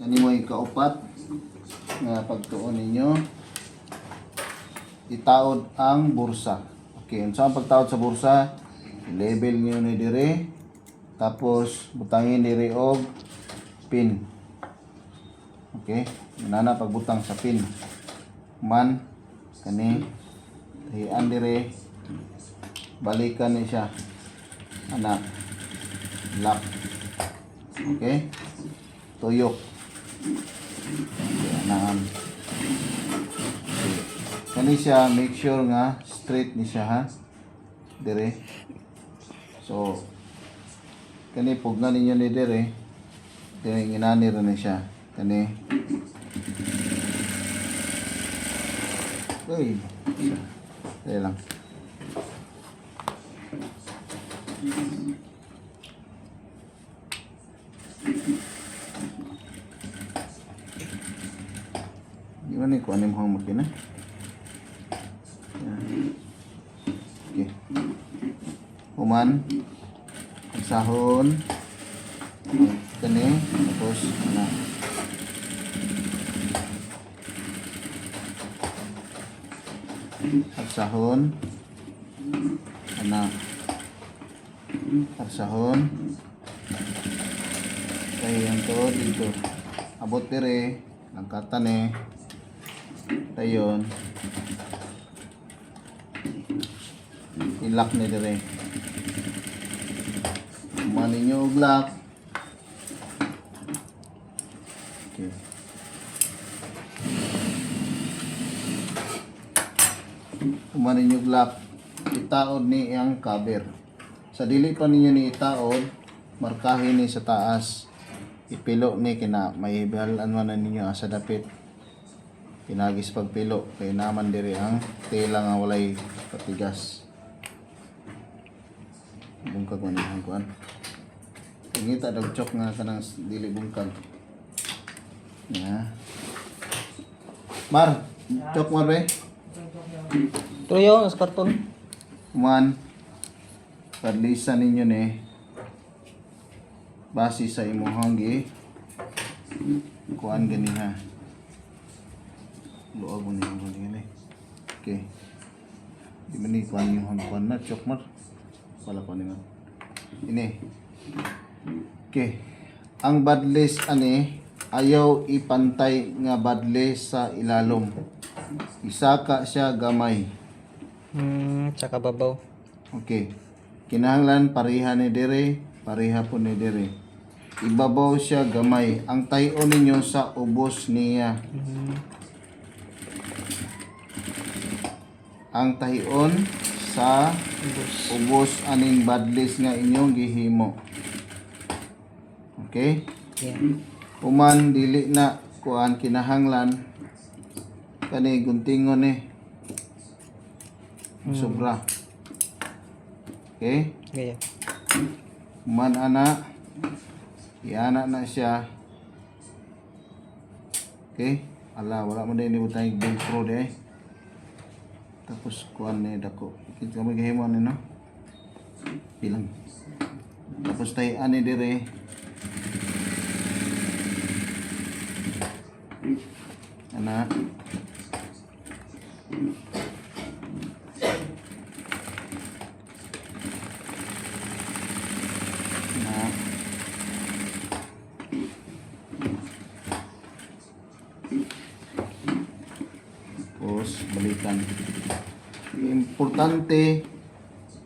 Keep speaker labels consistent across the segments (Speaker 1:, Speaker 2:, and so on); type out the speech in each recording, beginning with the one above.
Speaker 1: Kani mo ikaupat nga pagtuon ninyo itaod ang bursa. Okay, unsa ang pagtaod sa bursa? I-level niyo ni dire tapos butangin diri og pin. Okay, nana pagbutang sa pin. Man kani hian dire balikan ni siya ana lock. Okay, tuyok. Anaan. Okay. Kani siya make sure nga straight ni siya ha. Dire. So kani pugna ninyo ni dire. Dire inani ra ni siya. Kani. Uy. Dire lang. Gimana ko anim hang makina? Okay. Human sahon kani tapos ana sahon ana sahon kaya to dito abot dire nagkatan tayon ilak ni dire kumanin nyo og lock. Okay. Kumanin nyo og lock itaod ni ang cover sa dili pa ninyo ni itaod markahin ni sa taas ipilo ni kina may bihalan man ninyo sa dapit pinagis pagpilo kay naman diri ang tela nga walay patigas bungkag man ang kuan ngita dag chok nga kanang dili bungkag ya mar chok mar be
Speaker 2: Tuyo, as karton.
Speaker 1: man padlisan ninyo ni base sa imong gi kuan gani ha luag mo niyo gani. Okay. Di man ni kuan yung kuan na chok mar. Wala ko nimo. Ini. Okay. Ang badles ani ayaw ipantay nga badles sa ilalom. Isaka siya gamay.
Speaker 2: Tsaka babaw.
Speaker 1: Okay. Kinahanglan pareha ni dire, pareha po ni dire. Ibabaw siya gamay. Ang tayo ninyo sa ubos niya. Ang tahion sa ubos aning badlis nga inyong gihimo. Okay?
Speaker 2: Yeah.
Speaker 1: Human dili na kuan kinahanglan kani guntingon sobra. Okay?
Speaker 2: Gaya.
Speaker 1: Human ana iana na siya. Okay? Ala wala mo din ibutang big pro tapos kuan ni dako kita mo gihimo ni no bilang tapos tay ani dire ana na tapos balikan. Importante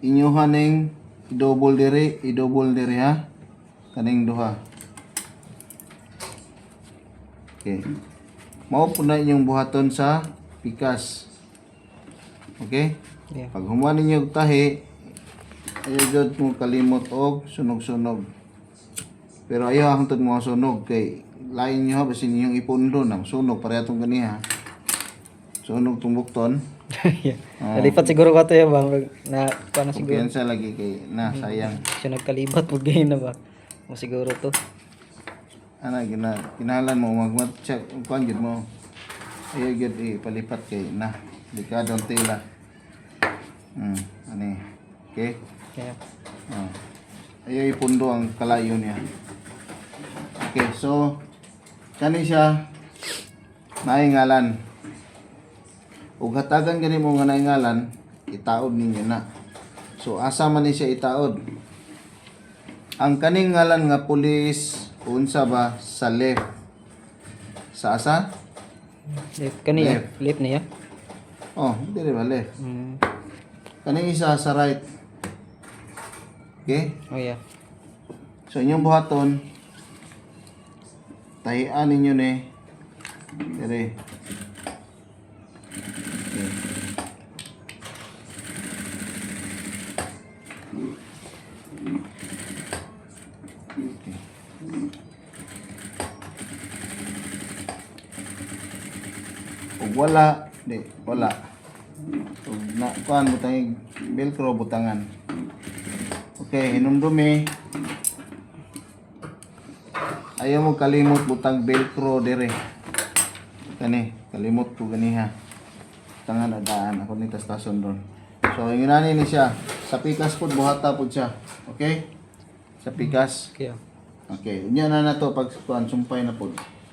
Speaker 1: inyohan ning i-double dire ha kaning duha. Okay. Mao po na inyong buhaton sa pikas. Okay?
Speaker 2: Yeah.
Speaker 1: Pag humuan ninyo og tahi, ayaw jud mo kalimot og sunog-sunog. Pero ayaw hangtod mo sunog kay lain nyo ha basin inyong ipundo nang sunog pareha tong ganiha. Sunog tong bukton.
Speaker 2: Yeah. Nalipat siguro ka to ya bang na paano siguro.
Speaker 1: Kumpiyansa lagi kay na sayang.
Speaker 2: Siya nagkalibat mo ganyan na ba? Mo siguro to.
Speaker 1: Ana kinahalan mo mag-check kuan gid mo. Ayaw gid ipalipat kay na delikadong tela. Ani. Okay?
Speaker 2: Yeah.
Speaker 1: Ayaw ipundo ang kalayo niya. Okay, so Kani siya naingalan. Ug hatagan gani mo nga naingalan, itaod ninyo na. So asa man ni siya itaod? Ang kaning ngalan nga pulis unsa ba sa left? Sa asa?
Speaker 2: Left kaniya.
Speaker 1: Left.
Speaker 2: Left niya.
Speaker 1: Oh, dire ba left?
Speaker 2: Mm.
Speaker 1: Kaning isa sa right. Okay?
Speaker 2: Oh yeah.
Speaker 1: So inyong buhaton tahian ninyo ni dire. Okay. Okay. Ug wala, wala. Ug na kuan butang velcro butangan. Okay, hinumdumi. Ayaw mo kalimot butang velcro dire. Kani, kalimot ko ganiha. Tangan adaan ako ni tastasyon doon. So inginani ni siya. Sa pikas pud buhata pud siya. Okay? Sa pikas.
Speaker 2: Okay.
Speaker 1: Okay, unya na nato pag kuan sumpay na pud.